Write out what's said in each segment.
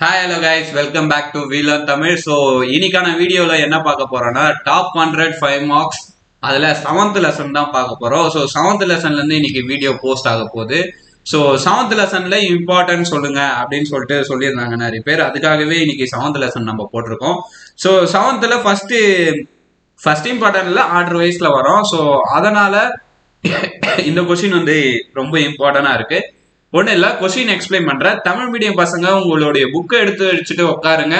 Hi hello guys welcome back to wheeler Tamil. So இன்னைக்கான வீடியோவில் என்ன பார்க்க போறோம்னா டாப் 100 5 மார்க்ஸ் அதில் 7th லெசன் தான் பார்க்க போகிறோம். ஸோ 7th லெசன்லேருந்து இன்னைக்கு வீடியோ போஸ்ட் ஆக போகுது. ஸோ 7th லெசனில் இம்பார்ட்டன்ட் சொல்லுங்க அப்படின்னு சொல்லிட்டு சொல்லியிருந்தாங்க நிறைய பேர். அதுக்காகவே இன்னைக்கு 7th லெசன் நம்ம போட்டிருக்கோம். ஸோ 7th ஃபர்ஸ்ட் இம்பார்ட்டன்ட்ல ஆர்டர் வைஸ்ல வரும். ஸோ அதனால இந்த கொஸ்டின் வந்து ரொம்ப இம்பார்ட்டண்டா இருக்கு. ஒன்றும் இல்லை, கொஸ்டின் எக்ஸ்பிளைன் பண்றேன். தமிழ் மீடியம் பசங்க உங்களுடைய புக்கை எடுத்து வச்சுட்டு உட்காருங்க.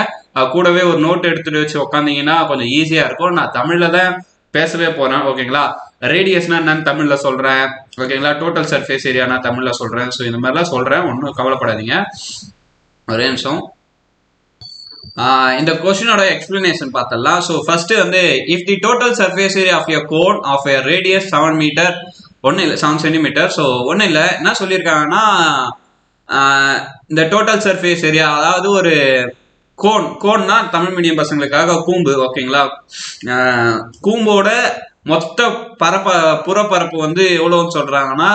கூடவே ஒரு நோட் எடுத்துட்டு வச்சு உட்காந்தீங்கன்னா கொஞ்சம் ஈஸியா இருக்கும். நான் தமிழ்ல தான் பேசவே போறேன், ஓகேங்களா? ரேடியஸ்னா என்னன்னு தமிழ்ல சொல்றேன், ஓகேங்களா? டோட்டல் சர்ஃபேஸ் ஏரியா நான் தமிழ்ல சொல்றேன். ஸோ இந்த மாதிரிலாம் சொல்றேன், ஒன்றும் கவலைப்படாதீங்க. ஒரே நிமிஷம். இந்த கொஸ்டினோட எக்ஸ்பிளனேஷன் பார்த்தலாம். ஸோ ஃபர்ஸ்ட் வந்து if the total surface area of a cone of a radius 7 metre, ஒன்றும் இல்லை 7 சென்டிமீட்டர். ஸோ ஒன்றும் இல்லை, என்ன சொல்லியிருக்காங்கன்னா இந்த டோட்டல் சர்ஃபேஸ் ஏரியா, அதாவது ஒரு கோன்னா தமிழ் மீடியம் பசங்களுக்காக கூம்பு, ஓகேங்களா? கூம்போட மொத்த புறப்பரப்பு வந்து எவ்வளோன்னு சொல்றாங்கன்னா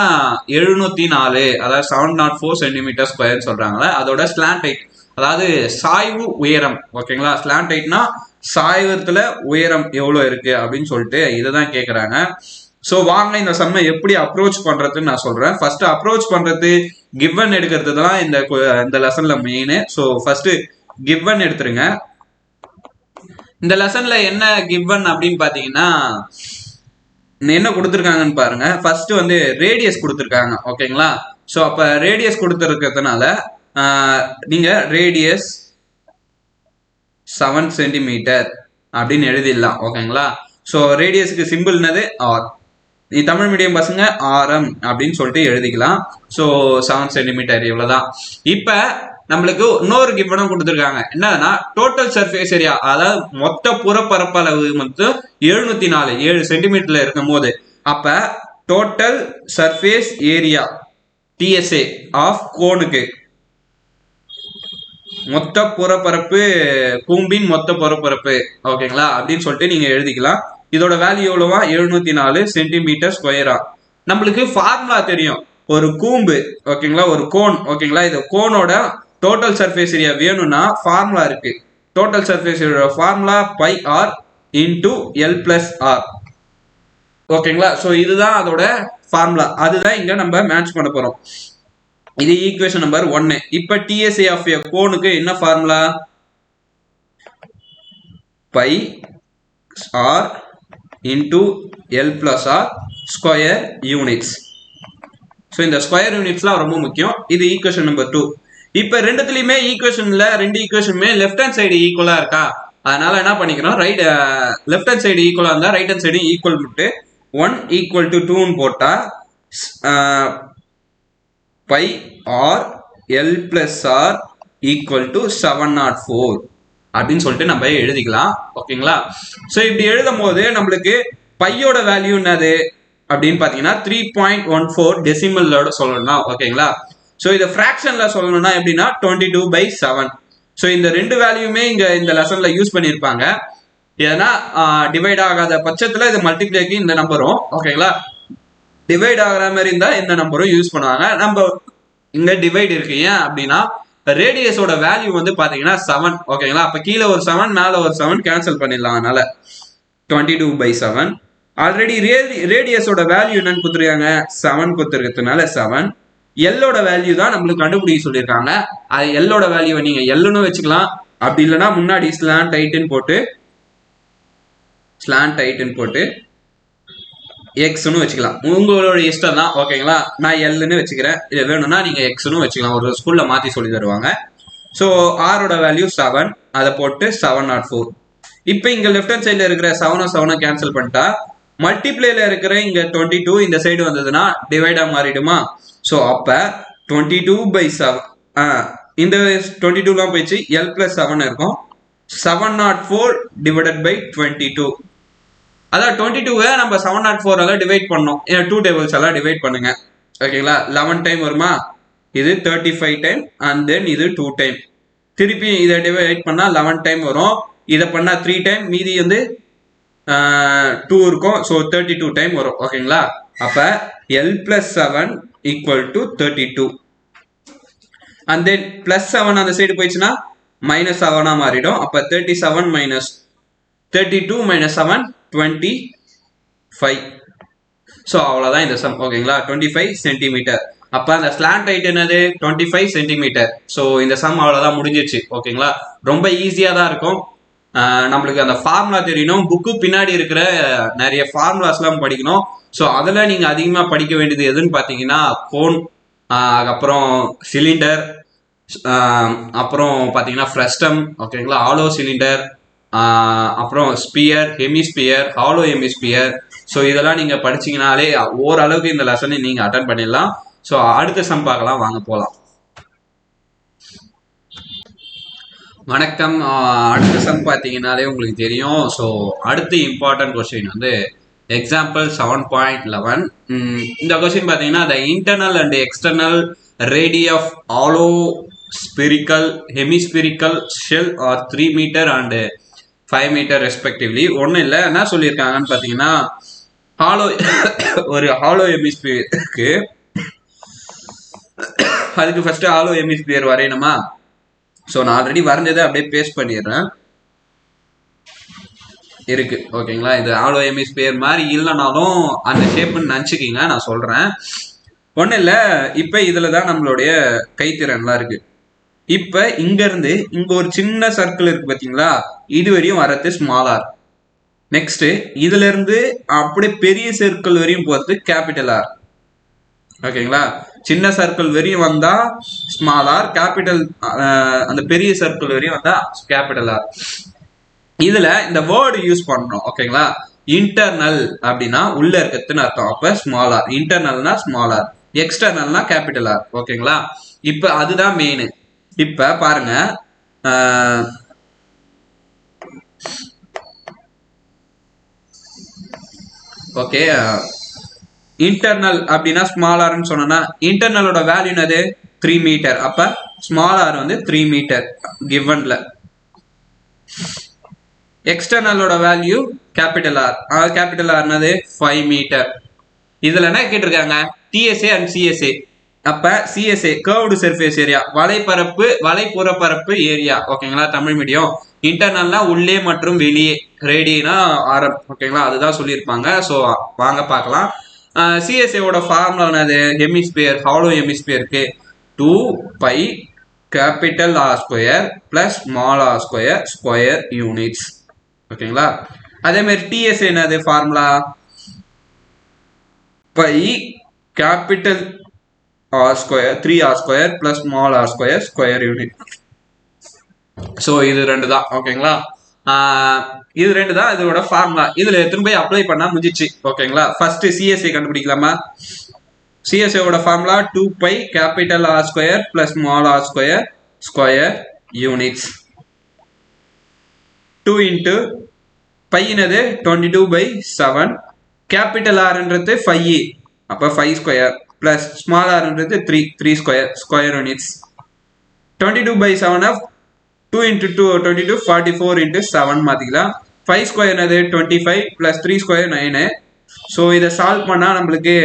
704, அதாவது 704 சென்டிமீட்டர் ஸ்கொயர்னு சொல்றாங்க. அதோட ஸ்லாண்ட் ஹைட், அதாவது சாய்வு உயரம், ஓகேங்களா? ஸ்லாண்ட் ஹைட்னா சாய்வத்துல உயரம் எவ்வளோ இருக்கு அப்படின்னு சொல்லிட்டு இதைதான் கேட்குறாங்க. ஸோ வாங்க இந்த சம்மை எப்படி அப்ரோச் பண்றதுன்னு நான் சொல்றேன். ஃபர்ஸ்ட் அப்ரோச் பண்றது கிவன் எடுக்கிறது தான் இந்த லெசன்ல மெயின். ஸோ ஃபர்ஸ்ட் கிவன் எடுத்துருங்க. இந்த லெசன்ல என்ன கிவன் அப்படின்னு பாத்தீங்கன்னா என்ன கொடுத்துருக்காங்கன்னு பாருங்க. ஃபர்ஸ்ட் வந்து ரேடியஸ் கொடுத்துருக்காங்க, ஓகேங்களா? ஸோ அப்ப ரேடியஸ் கொடுத்துருக்கிறதுனால நீங்க ரேடியஸ் 7 சென்டிமீட்டர் அப்படின்னு எழுதிடலாம், ஓகேங்களா? ஸோ ரேடியஸ்க்கு சிம்பிள் என்னது? ஆர். தமிழ் மீடியம் பசங்க ஆரம் அப்படின்னு சொல்லிட்டு எழுதிக்கலாம். ஸோ 7 சென்டிமீட்டர் இவ்வளவுதான். இப்ப நம்மளுக்கு இன்னொரு கிவனும் கொடுத்துருக்காங்க. என்னன்னா டோட்டல் சர்ஃபேஸ் ஏரியா, அதாவது மொத்த புறப்பரப்பளவு மட்டும் 704 7 சென்டிமீட்டர்ல இருக்கும் போது, அப்ப total surface area TSA of கோனுக்கு மொத்த புறப்பரப்பு, கூம்பின் மொத்த புறப்பரப்பு, ஓகேங்களா? அப்படின்னு சொல்லிட்டு நீங்க எழுதிக்கலாம். இதோட வேல்யூ எவ்வளவா? 704 சென்டிமீட்டர் ஸ்கொயரா. நம்மளுக்கு ஃபார்முலா தெரியும். ஒரு கூம்பு, ஓகேங்களா? ஒரு கோன், ஓகேங்களா? இது கோனோட டோட்டல் சர்ஃபேஸ் ஏரியா வேணும்னா ஃபார்முலா இருக்கு. Total surface area formula pi R into L plus R, ஓகேங்களா? ஸோ இதுதான் அதோட ஃபார்முலா. அதுதான் இங்க நம்ம மேட்ச் பண்ண போறோம். இது ஈக்குவேஷன் நம்பர் 1. இப்ப டிஎஸ்ஏ ஆஃப் எ கோனுக்கு என்ன formula? Pi R into L plus R square units. So இந்த ஸ்கொயர் யூனிட்ஸ்லாம் ரொம்ப முக்கியம். இது ஈக்குவேஷன் நம்பர் 2. இப்ப ரெண்டுத்துலயுமே ஈக்குவேஷன்ல ரெண்டு ஈக்குவேஷனுமே லெஃப்ட் ஹேண்ட் சைடு ஈக்குவலா இருக்கா? அதனால என்ன பண்ணிக்கிறோம், லெஃப்ட் ஹேண்ட் சைடு ஈக்குவலா இருந்தா ரைட் ஹேண்ட் சைடு ஈக்குவல் விட்டு 1 ஈக்குவல் டு 2ன்னு போட்டா pi R L plus R equal to 704 அப்படின்னு சொல்லிட்டு நம்ம எழுதிக்கலாம், ஓகேங்களா? ஸோ இப்படி எழுதும் போது நம்மளுக்கு பையோட வேல்யூ என்னது அப்படின்னு பாத்தீங்கன்னா 3.14 டெசிமலோட சொல்லணும்னா, ஓகேங்களா? ஸோ இதை ஃபிராக்ஷன்ல சொல்லணும்னா எப்படின்னா 22/7. ஸோ இந்த ரெண்டு வேல்யூமே இங்க இந்த லெசன்ல யூஸ் பண்ணியிருப்பாங்க. ஏன்னா டிவைட் ஆகாத பட்சத்துல இது மல்டிப்ளைக்கு இந்த நம்பரும், ஓகேங்களா? டிவைட் ஆகிற மாதிரி இருந்தா இந்த நம்பரும் யூஸ் பண்ணுவாங்க. நம்ம இங்க டிவைட் இருக்கு. ஏன் அப்படின்னா ரேடியஸோட வேல்யூ வந்து பாத்தீங்கன்னா 7, ஓகேங்களா? அப்ப கீழே ஒரு 7 மேல ஒரு 7 கேன்சல் பண்ணிடலாம். அதனால 22/7. ஆல்ரெடி ரேடியஸோட வேல்யூ என்னன்னு கொடுத்துருக்காங்க? 7 கொடுத்துருக்கிறதுனால 7. எல்லோட வேல்யூ தான் நம்மளுக்கு கண்டுபிடிக்க சொல்லியிருக்காங்க. அது எல்லோட வேல்யூவை நீங்க எல்லுன்னு வச்சுக்கலாம். அப்படி இல்லைன்னா முன்னாடி ஸ்லாண்ட் ஹைட்னு போட்டு எக்ஸ்னு வச்சுக்கலாம். உங்களோட இஷ்டம் தான், ஓகேங்களா? நான் எல்லுன்னு வச்சுக்கிறேன். இது வேணும்னா நீங்க எக்ஸ்னு வச்சுக்கலாம். ஒரு ஸ்கூல்ல மாத்தி சொல்லி தருவாங்க. ஸோ ஆரோட வேல்யூ 7, அதை போட்டு 704. இப்போ இங்க லெஃப்ட் ஹேண்ட் சைட்ல இருக்கிற 7 கேன்சல் பண்ணிட்டா மல்டிப்ளேல இருக்கிற இங்க 22 இந்த சைடு வந்ததுன்னா டிவைடா மாறிடுமா? ஸோ அப்ப 22/7 இந்த 22 போயிடுச்சு. எல் பிளஸ் 7 இருக்கும். 704 டிவைடட் பை 22. அதான் 22வை நம்ம 704 டிவைட் பண்ணோம். 2 டேபிள்ஸ் எல்லாம் டிவைட் பண்ணுங்க, ஓகேங்களா? 11 டைம் வருமா? இது 35 டைம் அண்ட் தென் இது 2 டைம். திருப்பி இதை டிவைட் பண்ணா 11 டைம் வரும். இதை பண்ணா 3 டைம், மீதி வந்து 2 இருக்கும். ஸோ 32 டைம் வரும், ஓகேங்களா? அப்ப L plus 7 equal to 32. and then plus 7 அந்த சைடு போயிடுச்சுன்னா மைனஸ் 7 மாறிடும். அப்போ 37 மைனஸ் 32 மைனஸ் 7 25. ஸோ அவ்வளோதான் இந்த சம். ஓகேங்களா, 25 சென்டிமீட்டர். அப்போ அந்த ஸ்லாண்ட் ஹைட் என்னது 25 சென்டிமீட்டர். ஸோ இந்த சம் அவ்வளோதான் முடிஞ்சிச்சு. ஓகேங்களா, ரொம்ப ஈஸியாக தான் இருக்கும். நம்மளுக்கு அந்த ஃபார்முலா தெரியணும். புக்கு பின்னாடி இருக்கிற நிறைய ஃபார்முலாஸ்லாம் படிக்கணும். ஸோ அதில் நீங்கள் அதிகமாக படிக்க வேண்டியது எதுன்னு பார்த்தீங்கன்னா கோன், அப்புறம் சிலிண்டர், அப்புறம் பார்த்தீங்கன்னா ஃப்ரெஸ்டம். ஓகேங்களா, ஆலோ சிலிண்டர், அப்புறம் sphere, hemisphere, hollow hemisphere. So இதெல்லாம் நீங்கள் படிச்சிங்கனாலே ஓரளவுக்கு இந்த லெசனை நீங்கள் அட்டன் பண்ணிடலாம். ஸோ அடுத்த சம் பார்க்கலாம், வாங்க போகலாம். வணக்கம். அடுத்த சம் பார்த்தீங்கன்னாலே உங்களுக்கு தெரியும். ஸோ அடுத்து இம்பார்ட்டன்ட் கொஸ்டின் வந்து எக்ஸாம்பிள் 7.11. இந்த கொஸ்டின் பார்த்தீங்கன்னா the internal and external radii of hollow spherical hemispherical shell are 3 meter and 5 meter respectively. ஒன்றும் இல்லை, என்ன சொல்லியிருக்காங்கன்னு பார்த்தீங்கன்னா ஹாலோ ஒரு ஹாலோ ஹெமிஸ்பியருக்கு அதுக்கு ஃபர்ஸ்ட் ஹாலோ ஹெமிஸ்பியர் வரையணுமா? ஸோ நான் ஆல்ரெடி வரைஞ்சதை அப்படியே பேஸ்ட் பண்ணிடுறேன். இருக்கு. ஓகேங்களா, இது ஹாலோ ஹெமிஸ்பியர் மாதிரி இல்லைனாலும் அந்த ஷேப்னு நினச்சிக்கிங்க, நான் சொல்கிறேன். ஒன்றும் இல்லை, இப்போ இதில் தான் நம்மளுடைய கைத்திறன்லாம் இருக்கு. இப்போ இங்கேருந்து இங்கே ஒரு சின்ன சர்க்கிள் இருக்கு பார்த்தீங்களா, இது வரையும் வரது ஸ்மால் ஆர். நெக்ஸ்ட் இதுல இருந்து அப்படியே பெரிய சர்க்கிள் வரையும் போகிறது கேபிட்டல் ஆர். ஓகேங்களா, சின்ன சர்க்கிள் வரையும் வந்தா ஸ்மால் ஆர், கேபிட்டல் அந்த பெரிய சர்க்கிள் வரையும் வந்தா கேபிட்டல் ஆர். இதுல இந்த வேர்டு யூஸ் பண்றோம். ஓகேங்களா, இன்டர்னல் அப்படின்னா உள்ள இருக்கிறதுன்னு அர்த்தம். அப்ப ஸ்மால் ஆர், இன்டர்னல்னா ஸ்மால் ஆர், எக்ஸ்டர்னல்னா கேபிட்டல் ஆர். ஓகேங்களா, இப்ப அதுதான் மெயின். இப்ப பாருங்க, ஓகே, இன்டர்னல் அப்படின்னா ஸ்மால் ஆர்னு சொன்னா இன்டர்னலோட வேல்யூ என்னது 3 மீட்டர். அப்ப ஸ்மால் ஆர் வந்து 3 மீட்டர் கிவன்ல. எக்ஸ்டர்னலோட value capital R, capital R என்னது 5 மீட்டர். இதுல என்ன கேட்டிருக்காங்க, டிஎஸ்ஏ அண்ட் சிஎஸ்ஏ. அப்ப சிஎஸ்ஏ கர்வ்டு சர்ஃபேஸ் ஏரியா, வலைப்பரப்பு வலைப்புறப்பரப்பு ஏரியா. ஓகேங்களா, தமிழ் மீடியம். இன்டர்னல்னா உள்ளே மற்றும் வெளியே, ரேடியனா ஆரம். ஓகேங்களா, அதுதான் சொல்லியிருப்பாங்க. ஸோ வாங்க பார்க்கலாம். சிஎஸ்ஏவோட ஃபார்முலா என்னது, ஹெமிஸ்பியர் ஹாலோ ஹெமிஸ்பியருக்கு 2 pi capital R square plus small R square square units. ஓகேங்களா, அதே மாதிரி டிஎஸ்ஏ என்னது formula, pi capital R square 3 R square plus small R square square unit. So இது ரெண்டு தான். ஓகேங்களா, இது ரெண்டு தான் இதோட ஃபார்முலா. இதுல எத்தனை போய் அப்ளை பண்ணா முடிஞ்சிச்சு. ஓகேங்களா, ஃபர்ஸ்ட் சிஎஸ்ஏ கண்டுபிடிக்கலாமா? சிஎஸ்ஏவோட formula 2 pi capital R square plus small R square square units. 2 into பையனது 22/7, கேபிட்டல் ஆர்ன்றது 5, அப்போ 5 ஸ்கொயர் பிளஸ் ஸ்மால் ஆர்ன்றது 3 square square units. 22/7 2 into 2 22, 44 into 7 மாத்திக்கலாம். 5 ஸ்கொயர் என்னது 25 plus 3 ஸ்கொயர் 9. ஸோ இதை சால்வ் பண்ணா நம்மளுக்கு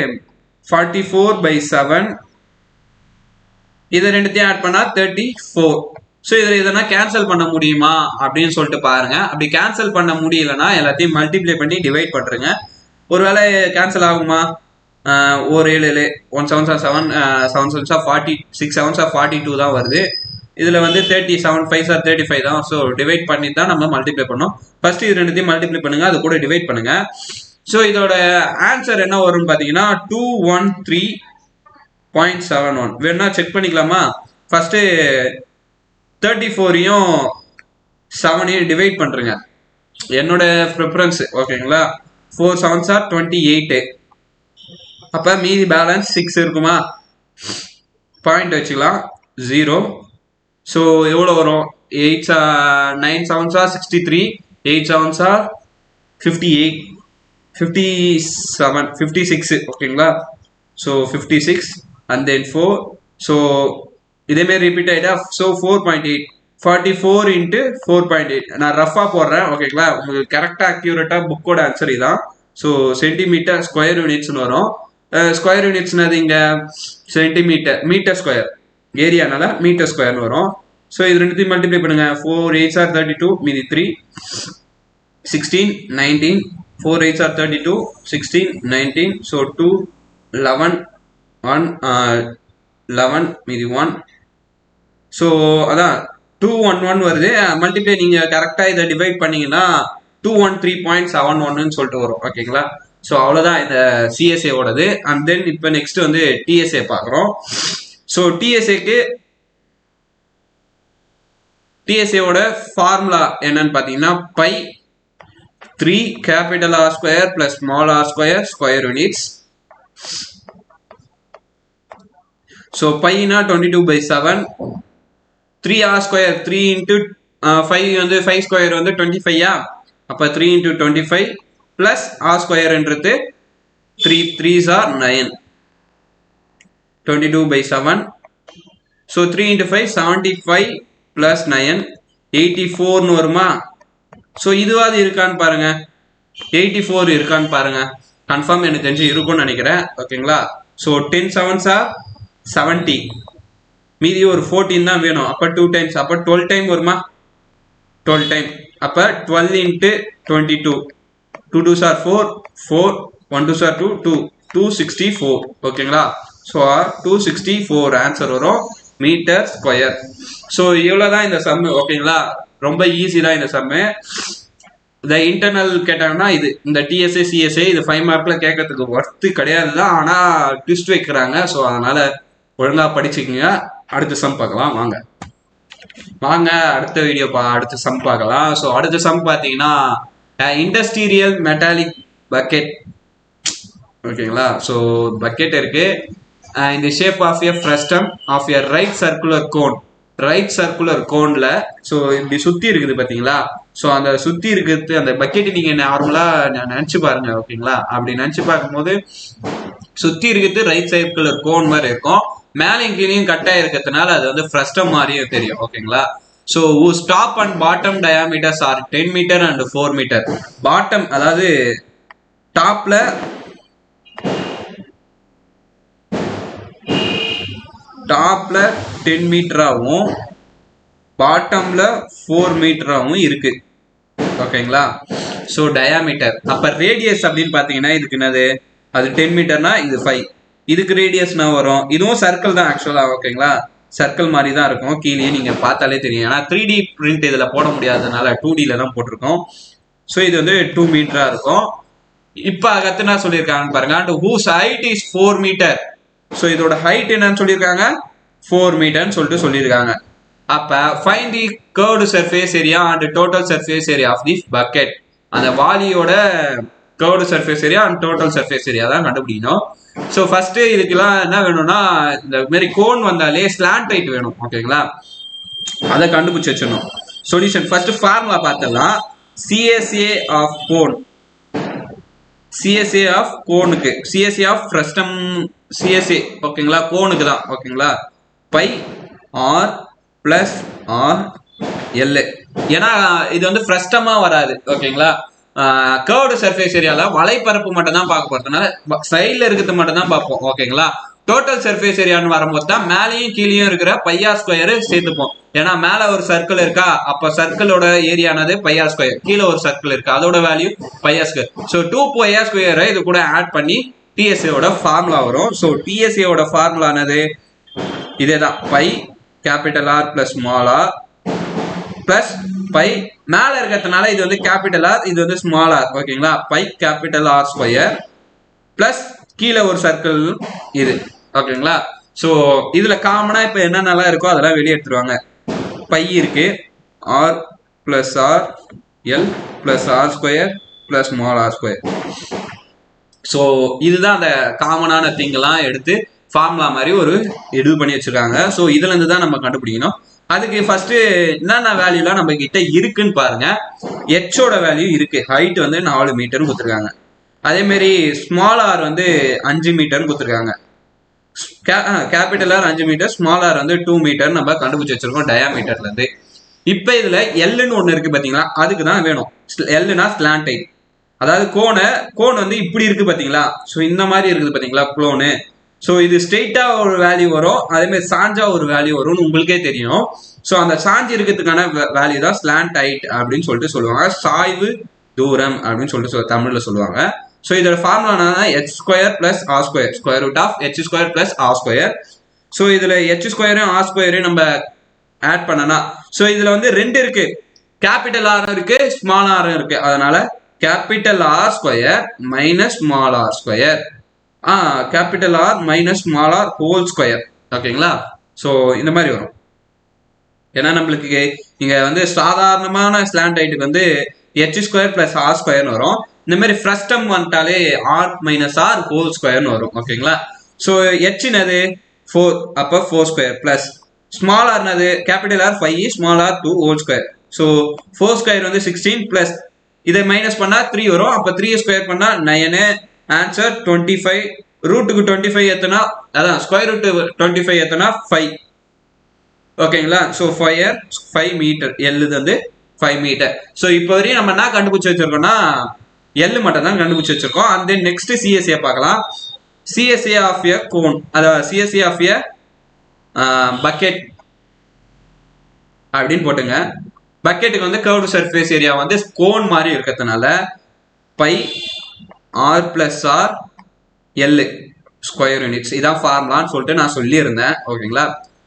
44/7, இதை ரெண்டுத்தையும் ஆட் பண்ணா 34. ஸோ இதில் இதனா கேன்சல் பண்ண முடியுமா அப்படின்னு சொல்லிட்டு பாருங்க. அப்படி கேன்சல் பண்ண முடியலன்னா எல்லாத்தையும் மல்டிப்ளை பண்ணி டிவைட் பண்ணுறேங்க. ஒருவேளை கேன்சல் ஆகுமா? 1 7 1 7 7 7 7 40 6 7 42 தான் வருது. இதில் வந்து 37 5 35 தான். ஸோ டிவைட் பண்ணி தான் நம்ம மல்டிப்ளை பண்ணோம். ஃபர்ஸ்ட் இது ரெண்டுத்தையும் மல்டிப்ளை பண்ணுங்க, அது கூட டிவைட் பண்ணுங்க. ஸோ இதோட ஆன்சர் என்ன வரும்னு பார்த்தீங்கன்னா 213.71. வேணா செக் பண்ணிக்கலாமா? ஃபர்ஸ்ட் 34யும் 7யும் டிவைட் பண்ணுறேங்க, என்னோட ப்ரிஃபரன்ஸ். ஓகேங்களா, 4 7s are 28. அப்போ மீதி பேலன்ஸ் 6 இருக்குமா? பாயிண்ட் வச்சுக்கலாம் 0. ஸோ எவ்வளோ வரும்? 9 7s are 63, 8 7s are 58, 57 56. ஓகேங்களா, ஸோ 56 and then 4. ஸோ இதேமாரி ரிப்பீட் ஆகிட்டா. So 4.8, 44 into 4.8. நான் ரஃபாக போடுறேன். ஓகேங்களா, உங்களுக்கு கரெக்டாக அக்யூரேட்டாக புக்கோட ஆன்சர் இதான். ஸோ சென்டிமீட்டர் ஸ்கொயர் யூனிட்ஸ்னு வரும். ஸ்கொயர் யூனிட்ஸ்னது இங்கே சென்டிமீட்டர், மீட்டர் ஸ்கொயர் ஏரியானால மீட்டர் ஸ்கொயர்னு வரும். ஸோ இது ரெண்டுத்தையும் மல்டிப்ளை பண்ணுங்க. 4 8s are 32, மீதி 3 16 19, 4 8s are 32, 16 19, ஸோ 2 11 1 11 மீதி 1. ஸோ அதான் 211 வருது. மல்டிப்ளை நீங்கள் கரெக்டாக இதை டிவைட் பண்ணீங்கன்னா 213.71 சொல்லிட்டு வரும். ஓகேங்களா? ஸோ அவ்வளோதான் இந்த சிஎஸ்ஏ ஓடது. அண்ட் தென் இப்போ நெக்ஸ்ட் வந்து டிஎஸ்ஏ பார்க்குறோம். ஸோ டிஎஸ்ஏவோட ஃபார்முலா என்னன்னு பார்த்தீங்கன்னா pi 3 capital R square plus small R square square units. So பைனா 22/7, 3r ஸ்கொயர் 3 இன்ட்டு 5 வந்து 5 ஸ்கொயர் வந்து 25. அப்போ 3 இன்ட்டு 25 பிளஸ் ஆர் ஸ்கொயர்ன்றது 3 3s are 9, 22/7. So 3 into 5 75 plus 9 84ன்னு வருமா? ஸோ இதுவாது இருக்கான்னு பாருங்க. 84 இருக்கான்னு பாருங்க. கன்ஃபார்ம் எனக்கு தெரிஞ்சு இருக்கும்னு நினைக்கிறேன். ஓகேங்களா? ஸோ 10 7s are 70, மீதி ஒரு 14 தான் வேணும். அப்போ 2 times, அப்போ 12 டைம் வருமா? 12 டைம். அப்போ 12 into 22, 2 2s are 4, 4 1 2s are 2, 2 264. ஓகேங்களா? ஸோ 264 ஆன்சர் வரும் மீட்டர் ஸ்கொயர். ஸோ இவ்வளோதான் இந்த சம்மு. ஓகேங்களா? ரொம்ப ஈஸி தான் இந்த சம்மு. இந்த இன்டர்னல் கேட்டாங்கன்னா இது இந்த டிஎஸ்ஏ சிஎஸ்ஏ இது 5 மார்க்ல கேட்கறதுக்கு ஒர்த்து கிடையாது தான். ஆனால் ட்விஸ்ட் வைக்கிறாங்க. ஸோ அதனால ஒழுங்காக படிச்சுக்கோங்க. அடுத்த சம் பார்க்கலாம் வாங்க அடுத்த வீடியோ அடுத்த சம் பார்க்கலாம். ஸோ அடுத்த சம் பார்த்தீங்கன்னா இண்டஸ்ட்ரியல் மெட்டாலிக் பக்கெட். ஓகேங்களா? ஸோ பக்கெட் இருக்கு. இந்த shape of a frustum of a right circular கோன்ல ஸோ இப்படி சுத்தி இருக்குது பார்த்தீங்களா? ஸோ அந்த சுத்தி இருக்கிறது அந்த பக்கெட் நீங்க நார்மலா நினைச்சு பாருங்க. ஓகேங்களா? அப்படி நினைச்சு பார்க்கும்போது சுத்தி இருக்கிறது ரைட் சர்க்குலர் கோன் மாதிரி இருக்கும். மேலையும் கீழையும் கட்டாக இருக்கிறதுனால அது வந்து ஃப்ரஸ்டம் மாதிரியும் தெரியும். ஓகேங்களா? So top and bottom diameters are 10 metre and 4 metre. Bottom அதாவது டாப்ல 10 மீட்டராகவும் பாட்டம்ல 4 மீட்டராகவும் இருக்கு. ஓகேங்களா? So diameter. அப்ப ரேடியஸ் அப்படின்னு பாத்தீங்கன்னா இதுக்கு என்னது? அது 10 மீட்டர்னா இது 5. இதுக்கு ரேடியஸ்னா வரும். இதுவும் சர்க்கிள் தான் ஆக்சுவலா. ஓகேங்களா? சர்க்கிள் மாதிரி தான் இருக்கும். கீழே நீங்க பார்த்தாலே தெரியும். ஏன்னா 3D பிரிண்ட் இதுல போட முடியாததுனால 2Dல தான் போட்டிருக்கோம். ஸோ இது வந்து 2 மீட்டரா இருக்கும். இப்ப கத்துனா சொல்லியிருக்காங்கன்னு பாருங்க. And whose height is 4 metre. So இதோட ஹைட் என்னன்னு சொல்லியிருக்காங்க? 4 மீட்டர்னு சொல்லிட்டு சொல்லியிருக்காங்க. அப்ப find the curved surface area and total surface area of the bucket. அந்த வாலியோட curved surface area and total surface area தான் கண்டுபிடிக்கணும். ஸோ ஃபர்ஸ்ட் இதுக்கெல்லாம் என்ன வேணும்னா இந்த மாதிரி கோன் வந்தாலே ஸ்லாண்ட் ஹைட் வேணும். ஓகேங்களா? அதை கண்டுபிடிச்சு வச்சிடணும். சொல்யூஷன் ஃபர்ஸ்ட் ஃபார்முலா பார்த்தலாம். CSA of cone, CSA of கோனுக்கு, சிஎஸ்ஏ ஆஃப் ஃப்ரஸ்டம் சிஎஸ்ஏ. ஓகேங்களா? கோனுக்கு தான். ஓகேங்களா? Pi R plus R L. ஏன்னா இது வந்து ஃப்ரஸ்டமா வராது. ஓகேங்களா? கர்வ்டு சர்ஃபேஸ் ஏரியால வலைப்பரப்பு மட்டும் தான் பார்க்க போறதுனால சைட்ல இருக்கிறது மட்டும் தான் பார்ப்போம். ஓகேங்களா? டோட்டல் சர்ஃபேஸ் ஏரியான்னு வரும்போது தான் மேலேயும் கீழேயும் இருக்கிற பையார் ஸ்கொயர் சேர்த்துப்போம். ஏன்னா மேல ஒரு சர்க்கிள் இருக்கா, அப்ப சர்க்கிளோட ஏரியானது பையார் ஸ்கொயர். கீழே ஒரு சர்க்கிள் இருக்கா, அதோட value pi R square. So 2 pi R ஸ்கொயரை இது கூட ஆட் பண்ணி டிஎஸ்ஏவோட ஃபார்முலா வரும். ஸோ டிஎஸ்ஏவோட ஃபார்முலானது இதே தான். Pi capital R plus small R plus pi மேல இருக்கிறதுனால இது வந்து கேபிட்டல் ஆர், இது வந்து ஸ்மால் ஆர். ஓகேங்களா? Pi capital R square plus கீழே ஒரு சர்க்கிள் இது. ஓகேங்களா? ஸோ இதுல காமனா இப்ப என்னென்னலாம் இருக்கோ அதெல்லாம் வெளியே எடுத்துருவாங்க. பை இருக்கு, R plus R L plus R square plus small R square. So இதுதான் அந்த காமனான திங்கெல்லாம் எடுத்து ஃபார்முலா மாதிரி ஒரு இது பண்ணி வச்சிருக்காங்க. ஸோ இதுல இருந்து தான் நம்ம கண்டுபிடிக்கணும். அதுக்கு ஃபர்ஸ்ட் என்னென்ன வேல்யூலாம் நம்ம கிட்ட இருக்குன்னு பாருங்க. ஹெச்சோட வேல்யூ இருக்கு. ஹைட் வந்து 4 மீட்டர்னு கொடுத்துருக்காங்க. அதே மாதிரி ஸ்மால் ஆர் வந்து 5 மீட்டர்னு கொடுத்துருக்காங்க. Capital R 5 metre, small R வந்து 2 மீட்டர் நம்ம கண்டுபிடிச்சு வச்சிருக்கோம் டயாமீட்டர்ல இருந்து. இப்ப இதுல எல்லுன்னு ஒண்ணு இருக்கு பாத்தீங்களா? அதுக்கு தான் வேணும். எல்லுனா ஸ்லாண்ட் ஹைட். அதாவது கோன் வந்து இப்படி இருக்கு பாத்தீங்களா? ஸோ இந்த மாதிரி இருக்குது பாத்தீங்களா கோனு. ஸோ இது ஸ்ட்ரெயிட்டா ஒரு வேல்யூ வரும், அதே மாதிரி சாஞ்சா ஒரு வேல்யூ வரும்னு உங்களுக்கே தெரியும். ஸோ அந்த சாஞ்சி இருக்கிறதுக்கான வேல்யூ தான் ஸ்லாண்ட் ஹைட் அப்படின்னு சொல்லிட்டு சொல்லுவாங்க, சாய்வு தூரம் அப்படின்னு சொல்லிட்டு தமிழ்ல சொல்லுவாங்க. ஸோ இதோட formula h square plus R square, square root of h square plus R square. So இதுல h ஸ்கொயரும் ஆர் ஸ்கொயரையும் நம்ம ஆட் பண்ணனா, ஸோ இதுல வந்து ரெண்டு இருக்கு, கேபிட்டல் ஆர் இருக்கு ஸ்மால் ஆர் இருக்கு. அதனால capital R square minus small R square, capital R minus small R whole square. ஓகேங்களா? ஸோ இந்த மாதிரி வரும். ஏன்னா நம்மளுக்கு இங்க வந்து சாதாரணமான ஸ்லாண்ட் ஹைட்டுக்கு வந்து h ஸ்கொயர் பிளஸ் ஆர் ஸ்கொயர்னு வரும். இந்த மாதிரி ஃபர்ஸ்ட் டேர்ம் வந்துட்டாலே ஆர் மைனஸ் ஆர் ஹோல் ஸ்கொயர்னு வரும். ஓகேங்களா? ஸோ h என்னது 4, அப்போ 4 ஸ்கொயர் பிளஸ் ஸ்மால் ஆர் என்னது capital R 5, small R 2 whole square. So 4 square வந்து 16 பிளஸ் இதை மைனஸ் பண்ணா 3 வரும், அப்போ 3 ஸ்கொயர் பண்ணா 9, ஆன்சர் 25. ரூட்டுக்கு 25 எத்தனா, அதான் ஸ்கொயர் ரூட் 25 எத்தனா 5. ஓகேங்களா? ஸோ 5 மீட்டர், எல் வந்து 5 மீட்டர். ஸோ இப்போ வரையும் நம்ம என்ன கண்டுபிடிச்சு வச்சிருக்கோம்னா எல் மட்டும் தான் கண்டுபிடிச்சு வச்சிருக்கோம். அண்ட் தென் நெக்ஸ்ட் சிஎஸ்ஏ பார்க்கலாம். சிஎஸ்ஏ ஆஃப் எ கோன், அதாவது சிஎஸ்ஏ ஆஃப் எ பக்கெட் அப்படின்னு போட்டுங்க. பக்கெட்டுக்கு வந்து கர்வ்டு சர்ஃபேஸ் ஏரியா வந்து கோன் மாதிரி இருக்கிறதுனால pi R plus R L square units, இதான் ஃபார்முலான்னு சொல்லிட்டு நான் சொல்லியிருந்தேன். ஓகேங்களா?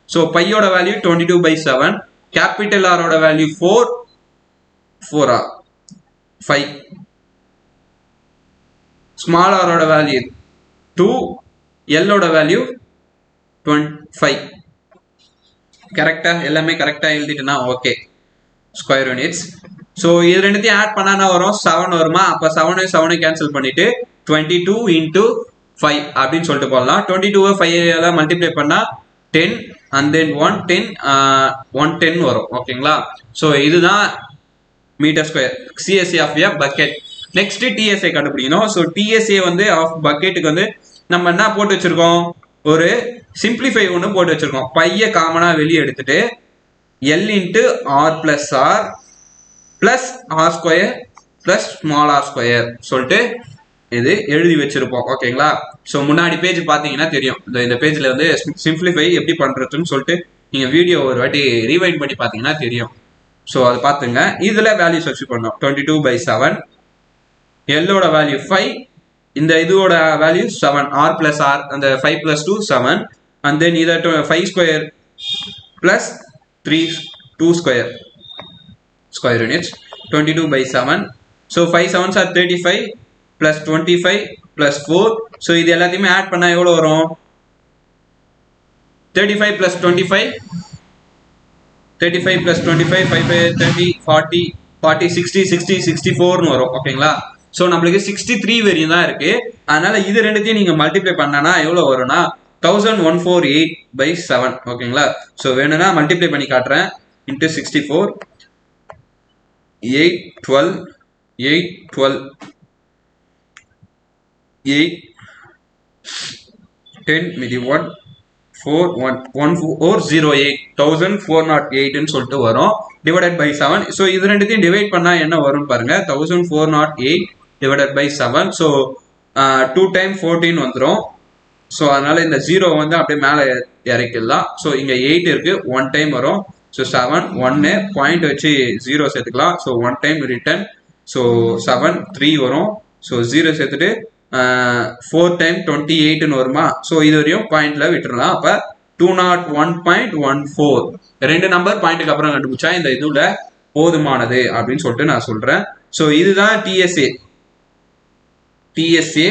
ஸோ பையோட வேல்யூ 22/7, கேபிட்டல் ஆரோட வேல்யூ 4 5, ஸ்மால் ஆரோட வேல்யூ 2, எல்லோட வேல்யூ 25. கரெக்டா? எல்லாமே கரெக்டா எழுதிட்டுனா ஓகே. Square units. ஸோ இது ரெண்டுத்தையும் ஆட் பண்ணா வரும் 7 வருமா, அப்போ 7 கேன்சல் பண்ணிட்டு 22 into 5 அப்படின்னு சொல்லிட்டு போடலாம். 22 5 மல்டிப்ளை பண்ணா 10 and then 110 வரும். ஓகேங்களா? ஸோ இதுதான் metre square CSA of a bucket. Next TSA கண்டுபிடிக்கணும். ஸோ டிஎஸ்ஏ வந்து ஆஃப் பக்கெட்டுக்கு வந்து நம்ம என்ன போட்டு வச்சிருக்கோம், ஒரு சிம்பிளிஃபை ஒன்று போட்டு வச்சிருக்கோம். பைய காமனா வெளியே எடுத்துட்டு L into R plus R plus R square plus small R square சொல்லிட்டு இது எழுதி வச்சிருப்போம். ஓகேங்களா? ஸோ முன்னாடி பேஜ் பார்த்தீங்கன்னா தெரியும், இந்த பேஜ்ல வந்து சிம்பிளிஃபை எப்படி பண்றதுன்னு சொல்லிட்டு நீங்க வீடியோ ஒரு வாட்டி ரீவைண்ட் பண்ணி பார்த்தீங்கன்னா தெரியும். ஸோ அது பார்த்துங்க. இதுல வேல்யூ சப்ஸ்டிட் பண்ணோம். 22/7, எல்லோட வேல்யூ 5, இந்த இதோட வேல்யூ 7, ஆர் பிளஸ் ஆர், அந்த 5 + 2 7, அண்ட் தென் இதை 5 square plus 3 2 square square units 22/7. So 5 7s are 35 plus 25 plus 4. So இது எல்லாத்தையுமே ஆட் பண்ணா எவ்வளோ வரும், 35 plus 25 35 plus 25 5 30 40 40 60 60 64 வரும். ஓகேங்களா? ஸோ நம்மளுக்கு 63 வரையும் தான் இருக்கு. அதனால இது ரெண்டுத்தையும் நீங்க மல்டிப்ளை பண்ணனா எவ்வளோ வரும்னா 1148/7. ஓகேங்களா? ஸோ வேணும்னா மல்டிப்ளை பண்ணி காட்டுறேன். இன்ட்டு 64 8 12 8 12 8 10 மீதி 1 4 1 1408 1408 சொல்லிட்டு வரும், டிவைடட் பை 7. ஸோ இது ரெண்டுத்தையும் டிவைட் பண்ணா என்ன வரும் பாருங்க, 1408 டிவைடட் பை 7. ஸோ 2 டைம் 14 வந்துடும். ஸோ அதனால இந்த 0 வந்து அப்படியே மேலே இறக்கிடலாம். ஸோ இங்கே 8 இருக்கு, 1 டைம் வரும். ஸோ 7 1 பாயிண்ட் வச்சு 0 சேர்த்துக்கலாம். So 1 time return. ஸோ 7 3 வரும். ஸோ 0 சேர்த்துட்டு 4 டைம் 28ன்னு வருமா. ஸோ இது வரையும் பாயிண்ட்ல விட்டுறலாம். அப்போ 201.14 ரெண்டு நம்பர் பாயிண்ட்டுக்கு அப்புறம் கண்டுபிடிச்சா இந்த இதுல போதுமானது அப்படின்னு சொல்லிட்டு நான் சொல்றேன். ஸோ இதுதான் டிஎஸ்ஏ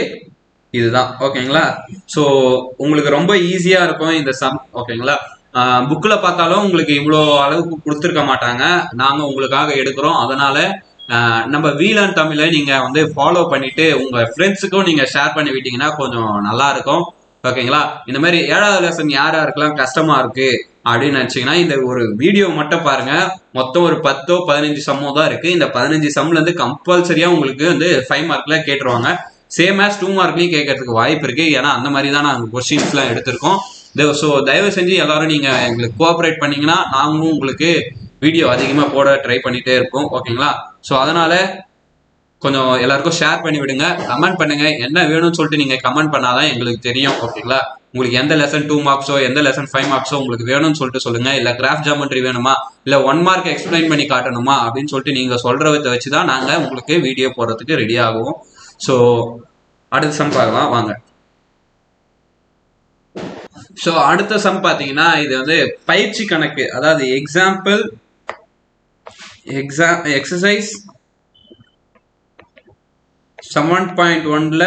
இதுதான். ஓகேங்களா? ஸோ உங்களுக்கு ரொம்ப ஈஸியா இருக்கும் இந்த சம். ஓகேங்களா? புக்கில் பார்த்தாலும் உங்களுக்கு இவ்வளோ அளவுக்கு கொடுத்துருக்க மாட்டாங்க, நாங்கள் உங்களுக்காக எடுக்கிறோம். அதனால நம்ம வீலன் தமிழை நீங்க வந்து ஃபாலோ பண்ணிட்டு உங்க ஃப்ரெண்ட்ஸுக்கும் நீங்க ஷேர் பண்ணி விட்டீங்கன்னா கொஞ்சம் நல்லா இருக்கும். ஓகேங்களா? இந்த மாதிரி 7வது லெசன் யாருக்கெல்லாம் கஷ்டமா இருக்கு அப்படின்னு நினைச்சீங்கன்னா இந்த ஒரு வீடியோ மட்டும் பாருங்க. மொத்தம் ஒரு 10 15 சம்மோ தான் இருக்கு. இந்த 15 சம்ல இருந்து கம்பல்சரியா உங்களுக்கு வந்து 5 மார்க்ல கேட்டுருவாங்க. சேம் ஆஸ் 2 மார்க்லயும் கேட்கறதுக்கு வாய்ப்பு இருக்கு. ஏன்னா அந்த மாதிரி தான் நாங்கள் கொஸ்டின்ஸ் எல்லாம் எடுத்திருக்கோம். ஸோ தயவு செஞ்சு எல்லாரும் நீங்க எங்களுக்கு கோஆப்ரேட் பண்ணீங்கன்னா நாங்களும் உங்களுக்கு வீடியோ அதிகமாக போட ட்ரை பண்ணிட்டே இருக்கோம். ஓகேங்களா? ஸோ அதனால கொஞ்சம் எல்லாருக்கும் ஷேர் பண்ணி விடுங்க, கமெண்ட் பண்ணுங்க. என்ன வேணும்னு சொல்லிட்டு நீங்க கமெண்ட் பண்ணாதான் எங்களுக்கு தெரியும். ஓகேங்களா? உங்களுக்கு எந்த லெசன் 2 மார்க்ஸோ எந்த லெசன் 5 மார்க்ஸோ உங்களுக்கு வேணும்னு சொல்லிட்டு சொல்லுங்க. இல்ல கிராஃப் ஜாமெட்ரி வேணுமா, இல்ல 1 மார்க் எக்ஸ்பிளைன் பண்ணி காட்டணுமா அப்படின்னு சொல்லிட்டு நீங்க சொல்றத வச்சுதான் நாங்க உங்களுக்கு வீடியோ போடுறதுக்கு ரெடி ஆகுவோம். ஸோ அடுத்த சம் பார்க்கலாம் வாங்க. ஸோ அடுத்த சம் பார்த்தீங்கன்னா இது வந்து பயிற்சி கணக்கு, அதாவது எக்ஸசைஸ் 7.1ல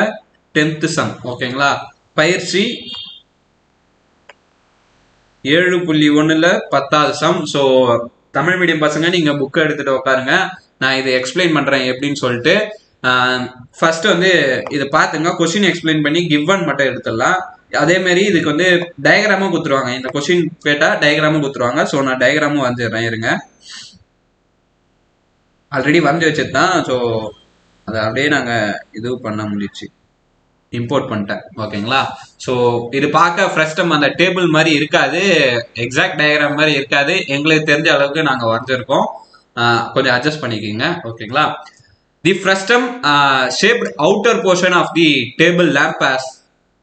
10th சம். ஓகேங்களா? பயிற்சி 7.1ல 10வது சம். ஸோ தமிழ் மீடியம் பசங்க நீங்க புக்கை எடுத்துட்டு உட்காருங்க, நான் இதை எக்ஸ்பிளைன் பண்றேன் எப்படின்னு சொல்லிட்டு. ஃபர்ஸ்ட் வந்து இதை பார்த்துங்க, கொஸ்டின் எக்ஸ்பிளைன் பண்ணி கிவன் மட்டும் எடுத்துடலாம். அதே மாதிரி இதுக்கு வந்து டயக்ராமும் கொடுத்துருவாங்க. இந்த கொஸ்டின் கேட்டா டயக்ராமும் கொடுத்துருவாங்க. ஸோ நான் டயக்ராமும் வந்துடுறேன், இருங்க. ஆல்ரெடி வந்து வச்சுதான், ஸோ அதை அப்படியே நாங்கள் இது பண்ண முடிச்சு இம்போர்ட் பண்ணிட்டேன். ஓகேங்களா? ஸோ இது பார்க்க ஃப்ரெஸ்டம் அந்த டேபிள் மாதிரி இருக்காது, எக்ஸாக்ட் டயக்ராம் மாதிரி இருக்காது. எங்களுக்கு தெரிஞ்ச அளவுக்கு நாங்கள் வரைஞ்சிருக்கோம், கொஞ்சம் அட்ஜஸ்ட் பண்ணிக்கோங்க. ஓகேங்களா? The frustum shaped outer portion of the table lamp as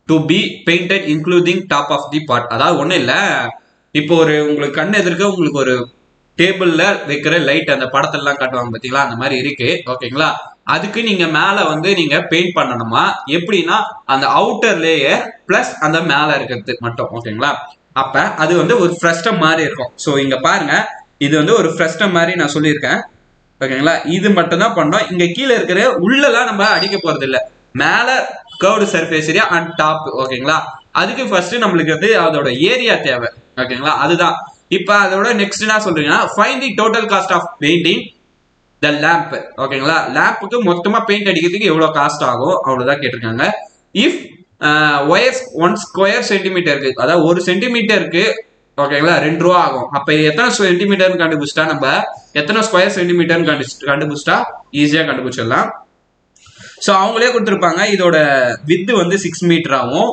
to be painted including top of the part. அதாவது ஒன்றும் இல்லை, இப்போ ஒரு உங்களுக்கு கண் எதிர்க்க உங்களுக்கு ஒரு டேபிள்ல வைக்கிற லைட், அந்த படத்தெல்லாம் காட்டுவாங்க பார்த்தீங்களா, அந்த மாதிரி இருக்கு. ஓகேங்களா? அதுக்கு நீங்க மேல வந்து நீங்க பெயிண்ட் பண்ணணுமா, எப்படின்னா அந்த அவுட்டர் லேயர் பிளஸ் அந்த மேல இருக்கிறது மட்டும். ஓகேங்களா? அப்ப அது வந்து ஒரு ஃப்ரெஸ்டம் மாதிரி இருக்கும். ஸோ இங்க பாருங்க, இது வந்து ஒரு ஃப்ரெஸ்டம் மாதிரி நான் சொல்லியிருக்கேன். ஓகேங்களா? இது மட்டும் தான் பண்ணோம். இங்க கீழே இருக்கிற உள்ளெல்லாம் நம்ம அடிக்க போறது இல்லை, மேல curved surface area and top. ஓகேங்களா? அதுக்கு ஃபர்ஸ்ட் நம்மளுக்கு வந்து அதோட ஏரியா தேவை. ஓகேங்களா? அதுதான். இப்ப அதோட நெக்ஸ்ட் என்ன சொல்றீங்கன்னா, find the total cost of painting the lamp. ஓகேங்களா? லேம்புக்கு மொத்தமா பெயிண்ட் அடிக்கிறதுக்கு எவ்வளவு காஸ்ட் ஆகும் அவ்வளவுதான் கேட்டிருக்காங்க. இஃப் ஒயர்ஸ் 1 ஸ்கொயர் சென்டிமீட்டருக்கு, அதாவது 1 சென்டிமீட்டருக்கு ஓகேங்களா 2 ரூபா ஆகும். அப்ப எத்தனை சென்டிமீட்டர் கண்டுபிடிச்சிட்டா, நம்ம எத்தனை ஸ்கொயர் சென்டிமீட்டர் கண்டுபிடிச்சிட்டா ஈஸியா கண்டுபிடிச்சிடலாம். ஸோ அவங்களே கொடுத்துருப்பாங்க, இதோட வித்து வந்து 6 மீட்டர் ஆகும்,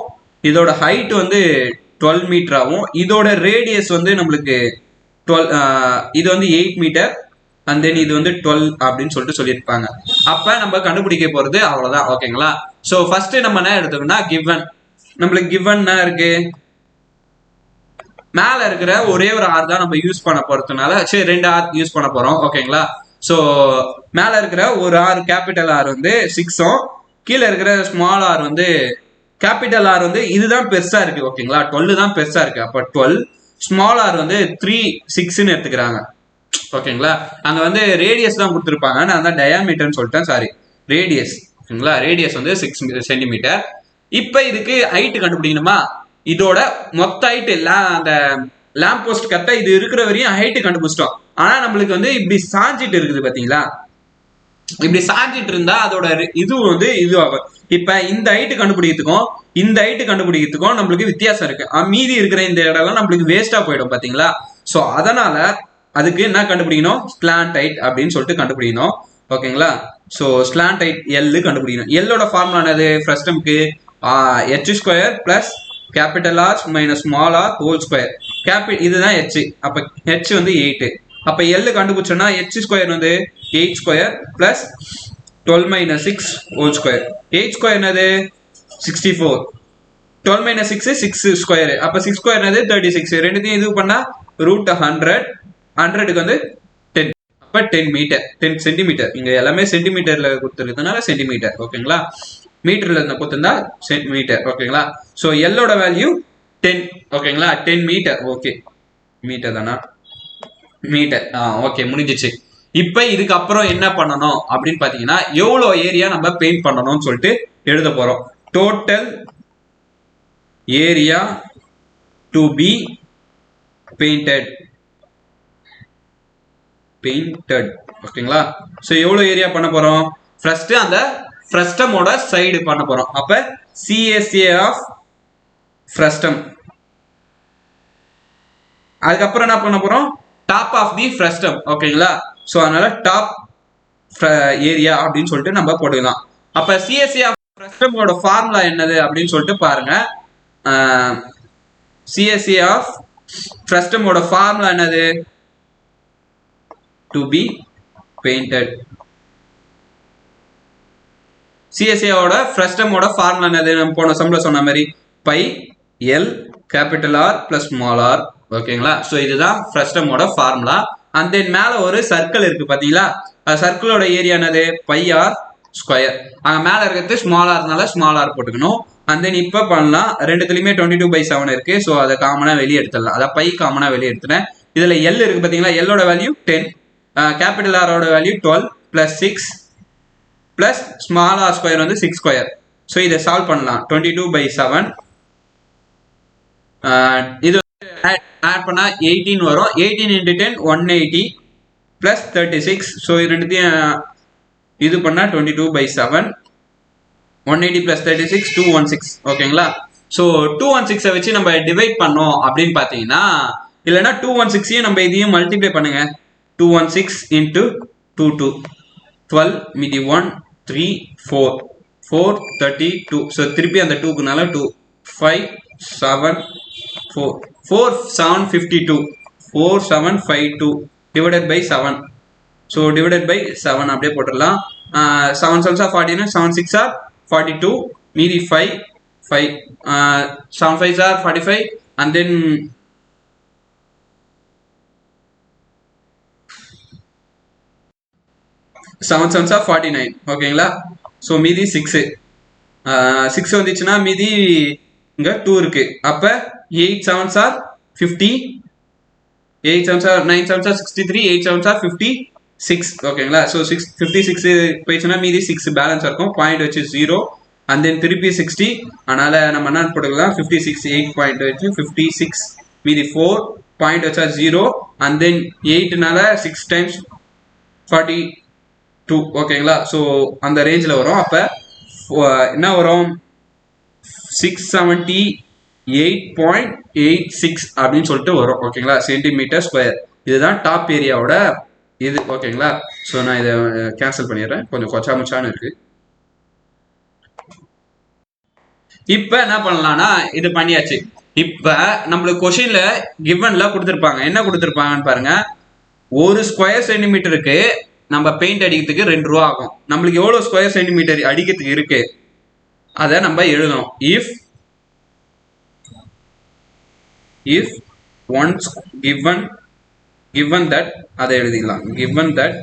இதோட ஹைட் வந்து 12 மீட்டர் ஆகும், இதோட ரேடியஸ் வந்து நம்மளுக்கு 12, இது வந்து 8 மீட்டர் அண்ட் தென் இது வந்து 12 அப்படின்னு சொல்லிட்டு சொல்லியிருப்பாங்க. அப்ப நம்ம கண்டுபிடிக்க போறது அவ்வளவுதான். ஓகேங்களா? ஸோ ஃபர்ஸ்ட் நம்ம என்ன எடுத்தோம்னா கிவன், நம்மளுக்கு கிவன் என்ன இருக்கு, மேல இருக்கிற ஒரே ஒரு ஆர் தான் நம்ம யூஸ் பண்ண போறதுனால சரி 2 ஆர் யூஸ் பண்ண போறோம். ஓகேங்களா? ஸோ மேல இருக்கிற ஒரு ஆர் கேபிட்டல் ஆர் வந்து 6ம், கீழே இருக்கிற ஸ்மால் ஆர் வந்து கேபிட்டல் ஆர் வந்து இதுதான் பெருசா இருக்கு. ஓகேங்களா? 12 தான் பெருசா இருக்கு. அப்ப 12, ஸ்மால் ஆர் வந்து 3, 6ன்னு எடுத்துக்கிறாங்க. ஓகேங்களா? அங்க வந்து ரேடியஸ் தான் கொடுத்துருப்பாங்க, நான் தான் டயாமீட்டர்னு சொல்லிட்டேன், சாரி ரேடியஸ். ஓகேங்களா? ரேடியஸ் வந்து 6 சென்டிமீட்டர். இப்ப இதுக்கு ஹைட் கண்டுபிடிக்கணுமா, இதோட மொத்த ஹைட் அந்த லேம்ப் போஸ்ட் கரெக்டா இது இருக்கிற வரையும் ஹைட் கண்டுபிடிச்சிட்டோம். ஆனா நம்மளுக்கு வந்து இப்படி சாஞ்சிட்டு இருக்குது பாத்தீங்களா, இப்படி சாஞ்சிட்டு இருந்தா அதோட இது வந்து இது ஆகும். இப்ப இந்த ஹைட் கண்டுபிடிக்கிறதுக்கும் இந்த ஹைட் கண்டுபிடிக்கிறதுக்கும் நம்மளுக்கு வித்தியாசம் இருக்கு. மீதி இருக்கிற இந்த இடம்லாம் நம்மளுக்கு வேஸ்டா போயிடும் பாத்தீங்களா. ஸோ அதனால அதுக்கு என்ன கண்டுபிடிக்கணும், ஸ்லாண்ட் ஹைட் அப்படின்னு சொல்லிட்டு கண்டுபிடிக்கணும். ஓகேங்களா? ஸோ ஸ்லாண்ட் ஹைட் எல் கண்டுபிடிக்கணும். எல்லோட ஃபார்முலா என்னது, ஃப்ரெஸ்டம்க்கு h square plus capital R minus small R whole square. இதுதான் h. அப்ப h வந்து 8. அப்ப எல் கண்டுபிடிச்சோம்னா h ஸ்கொயர் வந்து 8 square plus 12 minus 6 whole square. 8 square என்னது 64, 12 மைனஸ் 6 ஸ்கொயர். அப்ப 6 ஸ்கொயர் என்னது 36. ரெண்டுத்தையும் இது பண்ணா ரூட் 100, 100க்கு வந்து 10. அப்ப 10 மீட்டர், 10 சென்டிமீட்டர். இங்க எல்லாமே சென்டிமீட்டர்ல கொடுத்துருக்கிறதுனால சென்டிமீட்டர். ஓகேங்களா? மீட்டர்ல இருந்த கொடுத்திருந்தா மீட்டர். ஓகேங்களா? ஸோ எல்லோட வேல்யூ 10. ஓகேங்களா? 10 மீட்டர். ஓகே, மீட்டர் தானா, மீட்டர். ஓகே, முடிஞ்சிச்சு. இப்ப இதுக்கு அப்புறம் என்ன பண்ணணும் அப்படின்னு பாத்தீங்கன்னா, எவ்வளவு ஏரியா நம்ம பெயிண்ட் பண்ணணும்னு சொல்லிட்டு எழுத போறோம். Total area to be painted. ஓகேங்களா? சோ எவ்வளவு ஏரியா பண்ண போறோம், ஃபர்ஸ்ட் அந்த ஃப்ரெஸ்டமோட சைடு பண்ண போறோம். அப்ப CSA ஆஃப் ஃப்ரெஸ்டம். அதுக்கப்புறம் என்ன பண்ண போறோம், டாப் ஆஃப் தி ஃப்ரெஸ்டம். ஓகேங்களா? சோ அதனால டாப் ஏரியா அப்படின்னு சொல்லிட்டு நம்ம போட்டுக்கலாம். அப்ப CSA ஆஃப் ஃப்ரெஸ்டமோட ஃபார்முலா என்னது அப்படின்னு சொல்லிட்டு பாருங்க. CSA ஆஃப் ஃப்ரெஸ்டமோட ஃபார்முலா என்னது, டு பி பெயிண்டட். சிஎஸ்ஏவோட ஃப்ரஸ்டமோட ஃபார்முலா என்னது, நம்ம போன சம்ல சொன்ன மாதிரி pi L capital R plus small R. ஓகேங்களா, ஸோ இதுதான் ஃப்ரஸ்டமோட ஃபார்முலா. அண்ட் தென் மேலே ஒரு சர்க்கிள் இருக்கு பார்த்தீங்களா, சர்க்கிளோட ஏரியா என்னது பை ஆர் ஸ்கொயர். அங்கே மேலே இருக்கிறது ஸ்மால் ஆர்னால ஸ்மால் ஆர் போட்டுக்கணும். அண்ட் தென் இப்போ பண்ணலாம், ரெண்டுத்துலையுமே 22/7 இருக்கு. ஸோ அதை காமனாக வெளியே எடுத்துடலாம், அதை பை காமனாக வெளியே எடுத்துட்டேன். இதில் எல் இருக்கு பார்த்தீங்களா, எல்லோட வேல்யூ 10, கேபிட்டல் ஆரோட value 12 + 6 plus small R square வந்து 6 ஸ்கொயர். ஸோ இதை சால்வ் பண்ணலாம். 22/7 இது ஆட் பண்ணா 18 வரும். 18 × 10 180 பிளஸ் 36. ஸோ இது ரெண்டுத்தையும் இது பண்ணா 22/7 180 பிளஸ் 36 216. ஓகேங்களா, ஸோ 216 வச்சு நம்ம டிவைட் பண்ணோம் அப்படின்னு பார்த்தீங்கன்னா, இல்லைன்னா 216 நம்ம இதையும் மல்டிப்ளை பண்ணுங்க. 216 × 2 12 மீதி 1 3 4 4 32. ஸோ திருப்பி அந்த 2க்குனால 2 5 7 4 4 7 52 4 7 52 divided by 7. So divided by 7 அப்படியே போட்டுடலாம். 7 7 ஆர் 49, 7 6 ஆர் 42, மீதி 5 5 7 5 ஆர் 45 அண்ட் தென் 7 7 ஆர் 49. ஓகேங்களா, ஸோ மீதி 6 6 வந்துச்சுன்னா மீதி இங்கே 2 இருக்கு. அப்போ 8 7 ஆர் 50, 8 7 ஆர் 9 7 ஆர் 63, 8 7 ஆர் 56. ஓகேங்களா, ஸோ 56 போயிடுச்சுன்னா மீதி 6 பேலன்ஸ் இருக்கும். பாயிண்ட் வச்சு 0 அண்ட் தென் திருப்பி 60. அதனால நம்ம என்ன போட்டுக்கலாம், 56 8 பாயிண்ட் வச்சு 56 மீதி 4 பாயிண்ட் வச்சா 0 அண்ட் தென் 8னால 6 டைம்ஸ் 42. ஓகேங்களா, ஸோ அந்த ரேஞ்சில் வரும். அப்போ என்ன வரும், 678.86 அப்படின்னு சொல்லிட்டு வரும். ஓகேங்களா, சென்டிமீட்டர் ஸ்கொயர். இதுதான் டாப் ஏரியாவோட இது. ஓகேங்களா, ஸோ நான் இதை கேன்சல் பண்ணிடுறேன், கொஞ்சம் கொச்சாமுச்சான்னு இருக்கு. இப்போ என்ன பண்ணலாம்னா, இது பண்ணியாச்சு. இப்போ நம்மளுக்கு கொஷின்ல கிவன்ல கொடுத்துருப்பாங்க, என்ன கொடுத்துருப்பாங்கன்னு பாருங்க. ஒரு ஸ்கொயர் சென்டிமீட்டருக்கு நம்ம பெயிண்ட் அடிக்கிறதுக்கு 2 ரூபா ஆகும். நம்மளுக்கு எவ்வளோ ஸ்கொயர் சென்டிமீட்டர் அடிக்கிறதுக்கு இருக்கு அதை நம்ம எழுதணும். இஃப் ஒன்ஸ் given that அதை எழுதிக்கலாம். given that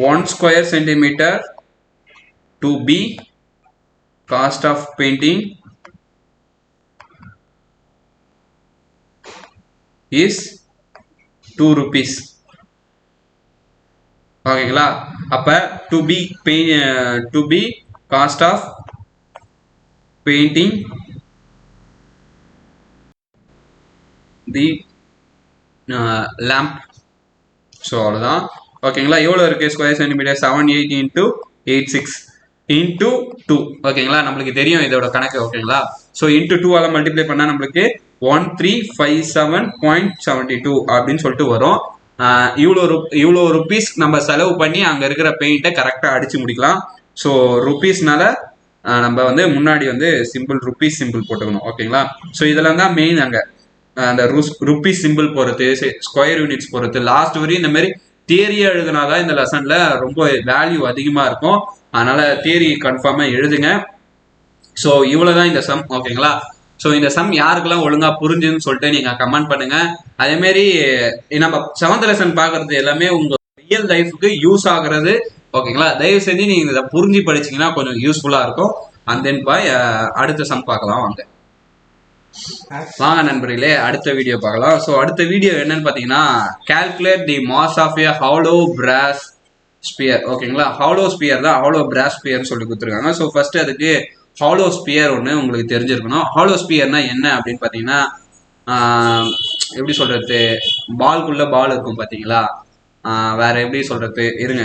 1 square centimeter to be cost of painting is 2 rupees. ஓகேங்களா, அப்ப to be cost of painting the lamp. So அவ்வளோதான். ஓகேங்களா, எவ்வளோ இருக்குது ஸ்கொயர் சென்டிமீட்டர், 780 × 86 × 2. ஓகேங்களா, நம்மளுக்கு தெரியும் இதோட கணக்கு. ஓகேங்களா, ஸோ இன்ட்டு 2ஆல் மல்டிப்ளை பண்ணால் நம்மளுக்கு 1357.72 அப்படின்னு சொல்லிட்டு வரும். இவ்வளோ ருபீஸ் நம்ம செலவு பண்ணி அங்கே இருக்கிற பெயிண்ட்டை கரெக்டாக அடித்து முடிக்கலாம். ஸோ ருபீஸ்னால நம்ம வந்து முன்னாடி வந்து ருபீஸ் சிம்பிள் போட்டுக்கணும். ஓகேங்களா, ஸோ இதெல்லாம் தான் மெயின். அங்கே அந்த ருபீஸ் சிம்பிள் பொறுத்து, ஸ்கொயர் யூனிட்ஸ் பொறுத்து, லாஸ்ட் வரையும் இந்த மாதிரி தியரியா எழுதுனாதான் இந்த லெசன்ல ரொம்ப வேல்யூ அதிகமாக இருக்கும். அதனால தியரி கன்ஃபார்மாக எழுதுங்க. ஸோ இவ்வளோதான் இந்த சம். ஓகேங்களா, ஸோ இந்த சம் யாருக்கெல்லாம் ஒழுங்கா புரிஞ்சுன்னு சொல்லிட்டு நீங்க கமெண்ட் பண்ணுங்க. அதேமாரி நம்ம 7th லெசன் பார்க்கறது எல்லாமே உங்க ரியல் லைஃபுக்கு யூஸ் ஆகுறது. ஓகேங்களா, தயவு செஞ்சு நீங்க இதை புரிஞ்சு படிச்சீங்கன்னா கொஞ்சம் யூஸ்ஃபுல்லா இருக்கும். அண்ட் தென் அடுத்த சம் பார்க்கலாம். வாங்க நண்பர்களே, அடுத்த வீடியோ பார்க்கலாம். ஸோ அடுத்த வீடியோ என்னன்னு பார்த்தீங்கன்னா, calculate the mass of a hollow brass sphere. ஓகேங்களா, ஹாலோ ஸ்பியர் தான் ஹாலோ பிராஸ் ஸ்பியர்னு சொல்லி கொடுத்துருக்காங்க. ஸோ ஃபர்ஸ்ட் அதுக்கு ஹாலோ ஸ்பியர் ஒன்று உங்களுக்கு தெரிஞ்சிருக்கணும். ஹாலோ ஸ்பியர்னா என்ன அப்படின்னு பார்த்தீங்கன்னா, எப்படி சொல்றது, பால்குள்ள பால் இருக்கும் பார்த்தீங்களா, வேற எப்படி சொல்றது, இருங்க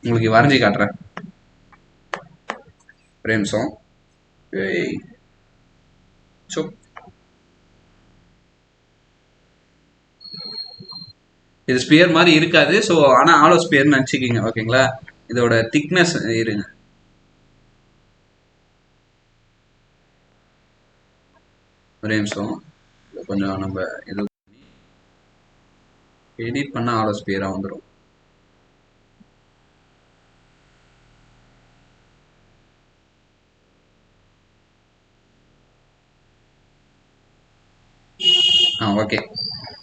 உங்களுக்கு வரைஞ்சி காட்டுறேன். ஒரு நிமிஷம். இது ஸ்பியர் மாதிரி இருக்காது. ஸோ ஆனால் ஹாலோ ஸ்பியர்னு நினச்சிக்கிங்க. ஓகேங்களா, இதோட திக்னஸ் இருங்க, ஒரே நிமிஷம். கொஞ்சம் நம்ம இது எடிட் பண்ண ஹாலோ ஸ்பியராக வந்துடும். ஓகே.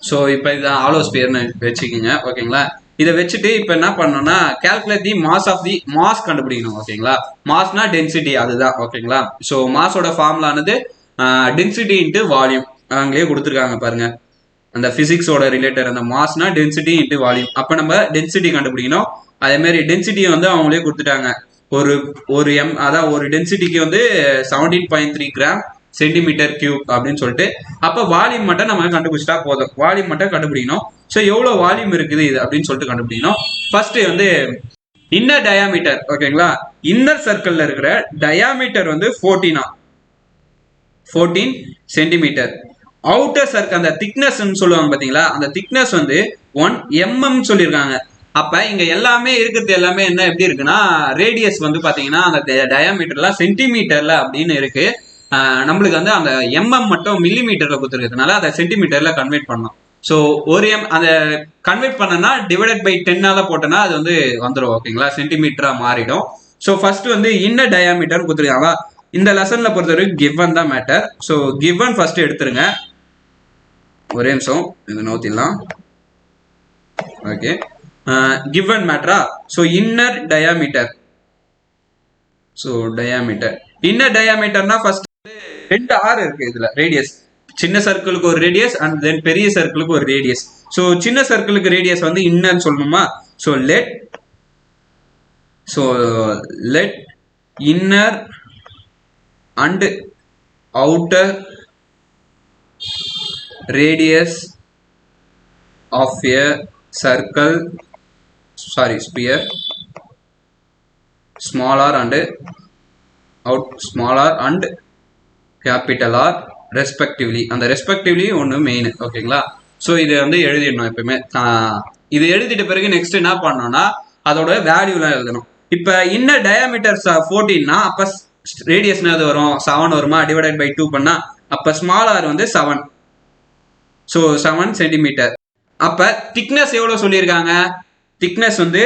ஸோ இப்போ இதுதான் ஆலோஸ்பியர்னு வச்சுக்கிங்க ஓகேங்களா. இதை வச்சுட்டு இப்போ என்ன பண்ணணும்னா calculate the mass of the mass கண்டுபிடிக்கணும் ஓகேங்களா. மாஸ்னா டென்சிட்டி அதுதான் ஓகேங்களா. ஸோ மாஸோட ஃபார்முலானது டென்சிட்டி இன்ட்டு வால்யூம் அங்கேயே கொடுத்துருக்காங்க பாருங்க. அந்த பிசிக்ஸோட ரிலேட்டட் அந்த மாஸ்னா டென்சிட்டி இன்ட்டு வால்யூம். அப்போ நம்ம டென்சிட்டி கண்டுபிடிக்கணும். அதே மாதிரி டென்சிட்டியை வந்து அவங்களே கொடுத்துட்டாங்க. ஒரு அதான் ஒரு டென்சிட்டிக்கு வந்து 17.3 கிராம் சென்டிமீட்டர் கியூப் அப்படின்னு சொல்லிட்டு. அப்போ வால்யூம் மட்டும் நம்ம கண்டுபிடிச்சிட்டா போதும். வால்யூம் மட்டும் கண்டுபிடிக்கணும். ஸோ எவ்வளோ வால்யூம் இருக்குது இது அப்படின்னு சொல்லிட்டு கண்டுபிடிக்கணும். ஃபர்ஸ்ட் வந்து இன்னர் டயாமீட்டர் ஓகேங்களா. இன்னர் சர்க்கிள்ல இருக்கிற டயாமீட்டர் வந்து 14 சென்டிமீட்டர். அவுட்டர் சர்க்கிள் அந்த திக்னஸ் சொல்லுவாங்க பாத்தீங்களா, அந்த திக்னஸ் வந்து 1 mm சொல்லியிருக்காங்க. அப்ப இங்க எல்லாமே இருக்கிறது எல்லாமே என்ன எப்படி இருக்குன்னா ரேடியஸ் வந்து பாத்தீங்கன்னா அந்த டயாமீட்டர்ல சென்டிமீட்டர்ல அப்படின்னு இருக்கு. நம்மளுக்கு வந்து அந்த mm மட்டும் மில்லி மீட்டர்ல கொடுத்துருக்கிறதுனால அதை சென்டிமீட்டர்ல கன்வெர்ட் பண்ணோம். ஸோ ஒரு அதை கன்வெர்ட் பண்ணனா டிவைடட் பை 10 போட்டோன்னா அது வந்து வந்துடும் ஓகேங்களா, சென்டிமீட்டரா மாறிடும். ஸோ ஃபர்ஸ்ட் வந்து இன்னர் டயாமீட்டர் கொடுத்துருக்காங்க. இந்த லெசன்ல பொறுத்தவரைக்கும் கிவன் தான் மேட்டர். ஸோ கிவன் ஃபர்ஸ்ட் எடுத்துருங்க. ஒரே நிமிஷம் இது நோத்திடலாம். ஓகே, கிவன் மேட்டரா. So inner diameter. So diameter inner டயாமீட்டர்னா ஃபர்ஸ்ட் 2 ஆர் இருக்கு இதுல. ரேடியஸ் சின்ன சர்க்கிளுக்கு ஒரு ரேடியஸ் அண்ட் தென் பெரிய சர்க்கிளுக்கு ஒரு ரேடியஸ். ஸோ சின்ன சர்க்கிளுக்கு ரேடியஸ் வந்து இன்னர்னு சொல்லணுமா. So let inner and outer radius of a circle sphere smaller and capital R respectively. அந்த respectively ஒன்று மெயின் ஓகேங்களா. ஸோ இது வந்து எழுதிடணும் எப்பயுமே. இது எழுதிட்ட பிறகு நெக்ஸ்ட் என்ன பண்ணணும்னா அதோட வேல்யூலாம் எழுதணும். இப்போ இன்னர் டயாமீட்டர் 14னா அப்போ ரேடியஸ் என்னது வரும் 7 வருமா, டிவைடட் பை 2 பண்ணா அப்போ ஸ்மால் ஆர் வந்து 7. So 7 centimetre. அப்ப திக்னஸ் எவ்வளவு சொல்லியிருக்காங்க, திக்னஸ் வந்து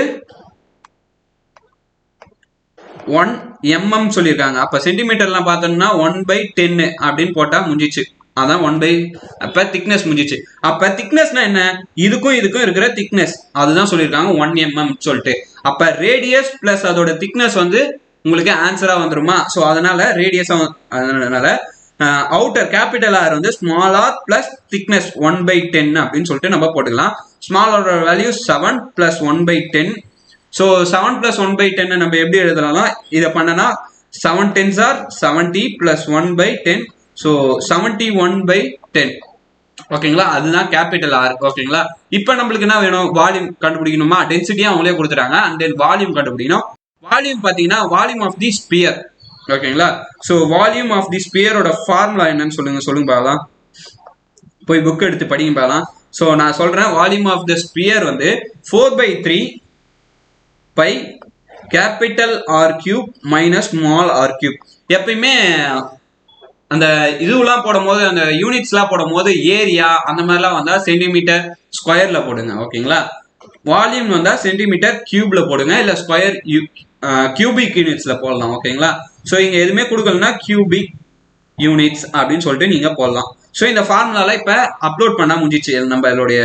1 mm சொல்லியிருக்காங்க. அப்ப சென்டிமீட்டர்லாம் பார்த்தோம்னா 1/10 அப்படின்னு போட்டா முடிஞ்சிச்சு. அதான் 1 அப்ப திக்னஸ் முடிஞ்சிச்சு. அப்ப திக்னஸ்னா என்ன, இதுக்கும் இருக்கிற திக்னஸ் அதுதான் சொல்லியிருக்காங்க 1 mm சொல்லிட்டு. அப்ப ரேடியஸ் பிளஸ் அதோட திக்னஸ் வந்து உங்களுக்கு ஆன்சரா வந்துருமா. ஸோ அதனால ரேடியஸ் அதனால அவுட்டர் கேபிட்டல் ஆர் வந்து ஸ்மால் ஆர் பிளஸ் திக்னஸ் 1/10 அப்படின்னு சொல்லிட்டு நம்ம போட்டுக்கலாம். Small R value 7 plus 1/10. So 7 plus 1/10 நம்ம எப்படி எழுதலாம், இதை பண்ணனா 7 10s are 70 பிளஸ் 1/10. ஸோ 71/10 ஓகேங்களா. அதுதான் கேபிட்டல் ஆர் ஓகேங்களா. இப்போ நம்மளுக்கு என்ன வேணும், வால்யூம் கண்டுபிடிக்கணுமா. டென்சிட்டியா அவங்களே கொடுத்துட்டாங்க. அண்ட் தென் வால்யூம் கண்டுபிடிக்கணும். வால்யூம் பார்த்தீங்கன்னா வால்யூம் ஆஃப் தி ஸ்பியர் ஓகேங்களா. ஸோ வால்யூம் ஆஃப் தி ஸ்பியரோட ஃபார்முலா என்னன்னு சொல்லுங்க பார்க்கலாம். போய் புக் எடுத்து படிங்க பார்க்கலாம். ஸோ நான் சொல்றேன், வால்யூம் ஆஃப் த ஸ்பியர் வந்து 4/3 pi capital R cube minus small R cube. எப்பயுமே அந்த இதுலாம் போடும் போது அந்த யூனிட்ஸ்லாம் போடும் போது ஏரியா அந்த மாதிரிலாம் வந்தா சென்டிமீட்டர் ஸ்கொயர்ல போடுங்க ஓகேங்களா. வால்யூம் வந்தா சென்டிமீட்டர் கியூப்ல போடுங்க, இல்ல ஸ்கொயர் கியூபிக் யூனிட்ஸ்ல போடலாம் ஓகேங்களா. ஸோ இங்க எதுவுமே கொடுக்கலன்னா கியூபிக் யூனிட்ஸ் அப்படின்னு சொல்லிட்டு நீங்க போடலாம். ஸோ இந்த ஃபார்முலால இப்ப அப்லோட் பண்ணா முடிஞ்சிச்சு. நம்ம இதோடைய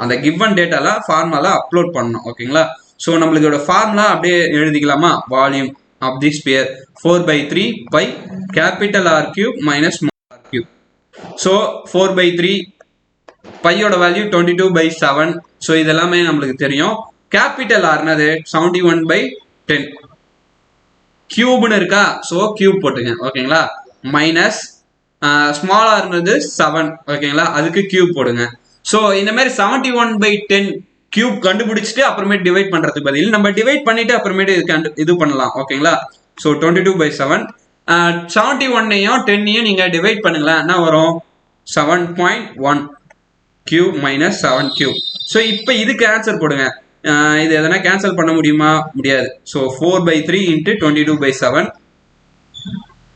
அந்த கிவன் டேட்டால ஃபார்முலால அப்லோட் பண்ணணும் ஓகேங்களா. ஸோ நம்மளுக்கு இதோட ஃபார்முலா அப்படியே எழுதிக்கலாமா. Volume of the sphere 4/3 pi capital R cube minus small R cube. So 4/3 பையோட வேல்யூ 22/7. ஸோ இதெல்லாமே நம்மளுக்கு தெரியும். கேபிட்டல் ஆர்னது 71/10. கியூப்னு இருக்கா, ஸோ கியூப் போட்டுங்க ஓகேங்களா. மைனஸ் ஸ்மால் ஆர்னது 7 ஓகேங்களா, அதுக்கு கியூப் போடுங்க. ஸோ இந்த மாதிரி 71/10 கியூப் கண்டுபிடிச்சிட்டு அப்புறமேட்டு டிவைட் பண்றதுக்கு பதில் நம்ம டிவைட் பண்ணிட்டு அப்புறமேட்டு இது பண்ணலாம் ஓகேங்களா. ஸோ 22/7 71ஐயும் 10ஐயும் நீங்க டிவைட் பண்ணுங்களேன், என்ன வரும் 7.1 கியூப் மைனஸ் 7 கியூப். ஸோ இப்போ இதுக்கு ஆன்சர் போடுங்க. இது எதனா கேன்சல் பண்ண முடியுமா, முடியாது. ஸோ 4/3 இன்ட்டு 22/7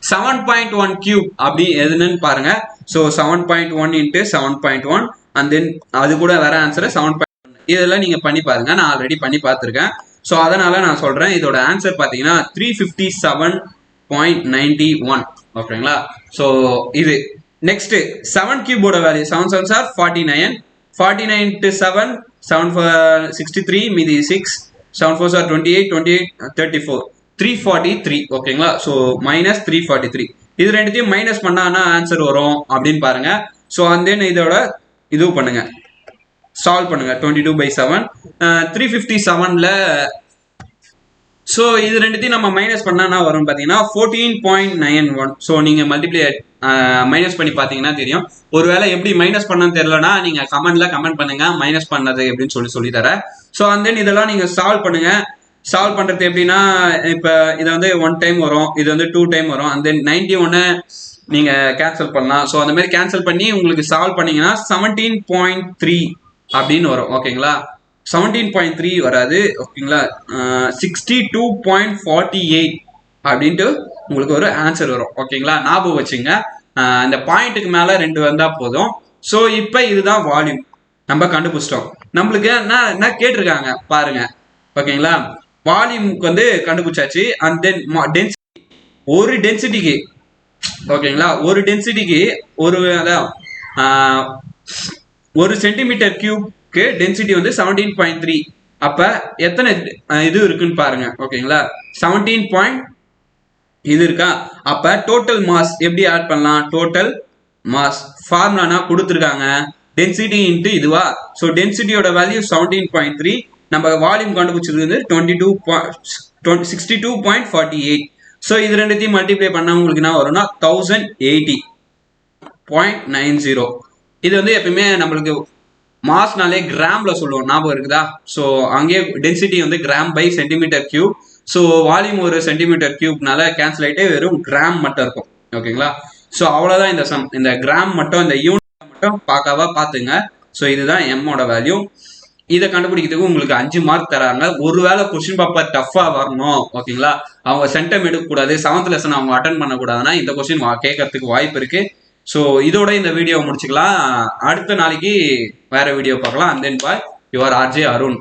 7.1 கியூப் அப்படி எதுன்னு பாருங்க. ஸோ 7.1 இன்ட்டு 7.1 அண்ட் தென் அது கூட வர ஆன்சர் 7.1. இதெல்லாம் நீங்க பண்ணி பாருங்க, நான் ஆல்ரெடி பண்ணி பார்த்துருக்கேன். ஸோ அதனால நான் சொல்றேன், இதோட ஆன்சர் பார்த்தீங்கன்னா 357.91 ஓகேங்களா. ஸோ இது next 7 கியூபோட value 7 7s are 49. 49 into 7 7 for 63 மீதி 6 7 4s are 28 28 34 343 ஓகேங்களா. ஸோ மைனஸ் 343 இது ரெண்டுத்தையும் மைனஸ் பண்ணானா ஆன்சர் வரும் அப்படின்னு பாருங்க. ஸோ அந்த இதோட இது பண்ணுங்க, சால்வ் பண்ணுங்க. 22/7 357ல ஸோ இது ரெண்டுத்தையும் நம்ம மைனஸ் பண்ணா வரும் பார்த்தீங்கன்னா 14.91. ஸோ நீங்கள் மல்டிப்ளை மைனஸ் பண்ணி பார்த்தீங்கன்னா தெரியும். ஒருவேளை எப்படி மைனஸ் பண்ணன்னு தெரியலனா நீங்கள் கமெண்ட் பண்ணுங்க மைனஸ் பண்ணது எப்படின்னு சொல்லி தரேன். ஸோ அந்த இதெல்லாம் நீங்கள் சால்வ் பண்ணுங்க. சால்வ் பண்ணுறது எப்படின்னா இப்போ இதை வந்து 1 டைம் வரும், இது வந்து 2 டைம் வரும். அந்த 91 நீங்கள் கேன்சல் பண்ணலாம். ஸோ அந்த மாதிரி கேன்சல் பண்ணி உங்களுக்கு சால்வ் பண்ணீங்கன்னா 17.3 அப்படின்னு வரும் ஓகேங்களா. 17.3 வராது ஓகேங்களா, 62.48 அப்படின்ட்டு உங்களுக்கு ஒரு ஆன்சர் வரும் ஓகேங்களா. ஞாபகம் வச்சுங்க, இந்த பாயிண்ட்டுக்கு மேலே 2 வந்தால் போதும். ஸோ இப்போ இதுதான் வால்யூம் நம்ம கண்டுபிடிச்சிட்டோம். நம்மளுக்கு என்ன கேட்டிருக்காங்க பாருங்க ஓகேங்களா. வால்யூமுக்கு வந்து கண்டுபிடிச்சாச்சு. அண்ட் தென் டென்சிட்டி, ஒரு டென்சிட்டிக்கு ஓகேங்களா, ஒரு டென்சிட்டிக்கு அதான் 1 சென்டிமீட்டர் கியூப்க்கு டென்சிட்டி வந்து 17.3. அப்ப எத்தனை இது இருக்குன்னு பாருங்க ஓகேங்களா. 17 இது இருக்கா. அப்ப டோட்டல் மாஸ் எப்படி ஆட் பண்ணலாம், டோட்டல் மாஸ் ஃபார்முலானா கொடுத்துருக்காங்க டென்சிட்டி இன்ட்டு இதுவா. ஸோ டென்சிட்டியோட வேல்யூ 17.3, நம்ம வால்யூம் கண்டுபிடிச்சிருக்கு 62.48. ஸோ இது ரெண்டுத்தையும் மல்டிப்ளை பண்ணா உங்களுக்கு என்ன வரும்னா 1080.90. இது வந்து எப்பயுமே நம்மளுக்கு மாஸ்னாலே கிராம்ல சொல்லுவோம், ஞாபகம் இருக்குதா. ஸோ அங்கேயே டென்சிட்டி வந்து gram by centimetre cube. So volume ஒரு சென்டிமீட்டர் கியூப்னால கேன்சல் ஆகிட்டே வெறும் கிராம் மட்டும் இருக்கும் ஓகேங்களா. ஸோ அவ்வளோதான் இந்த சம். இந்த கிராம் மட்டும் இந்த யூனிட் மட்டும் பார்த்துங்க. ஸோ இதுதான் எம்மோட வேல்யூ. இதை கண்டுபிடிக்கிறதுக்கு உங்களுக்கு 5 மார்க் தராங்க. ஒருவேளை கொஸ்டின் பேப்பர் டஃபா வரணும் ஓகேங்களா, அவங்க சென்டம் எடுக்கக்கூடாது, 7th லெசன் அவங்க அட்டன் பண்ணக்கூடாதுன்னா இந்த கொஸ்டின் கேட்கறதுக்கு வாய்ப்பு இருக்கு. ஸோ இதோட இந்த வீடியோ முடிச்சுக்கலாம். அடுத்த நாளைக்கு வேற வீடியோ பார்க்கலாம். And then bye your RJ Arun.